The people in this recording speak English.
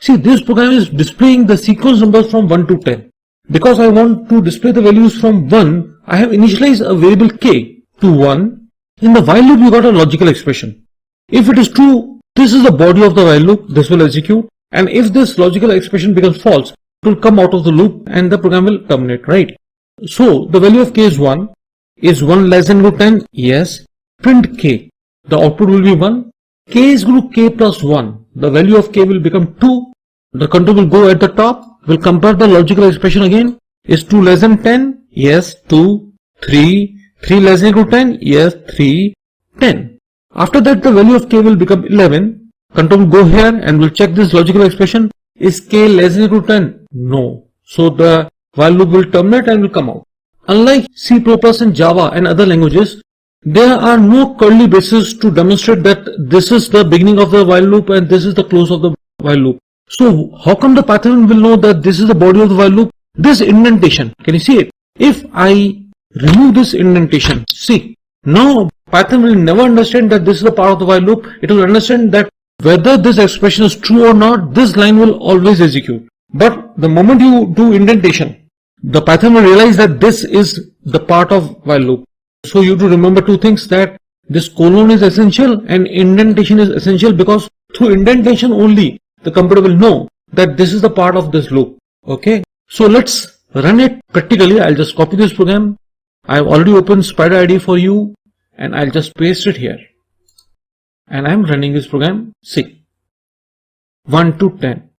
See, this program is displaying the sequence numbers from 1 to 10. Because I want to display the values from 1, I have initialized a variable k to 1. In the while loop, you got a logical expression. If it is true, this is the body of the while loop, this will execute. And if this logical expression becomes false, it will come out of the loop and the program will terminate, right? So, the value of k is 1. Is 1 less than equal to 10? Yes. Print k. The output will be 1. K is equal to k plus 1. The value of k will become 2. The control will go at the top. We'll compare the logical expression again. Is 2 less than 10? Yes, 2. 3. 3 less than equal to 10? Yes, 3. 10. After that, the value of k will become 11. Control will go here and we'll check this logical expression. Is k less than equal to 10? No. So the while loop will terminate and will come out. Unlike C++ and Java and other languages, there are no curly braces to demonstrate that this is the beginning of the while loop and this is the close of the while loop. So how come the Python will know that this is the body of the while loop? This indentation, can you see it? If I remove this indentation, see, now Python will never understand that this is the part of the while loop. It will understand that whether this expression is true or not, this line will always execute. But the moment you do indentation, the Python will realize that this is the part of while loop. So you have to remember two things, that this colon is essential and indentation is essential, because through indentation only the computer will know that this is the part of this loop. Okay, so let's run it practically. I'll just copy this program. I've already opened Spider ID for you and I'll just paste it here. And I'm running this program. See, 1 to 10.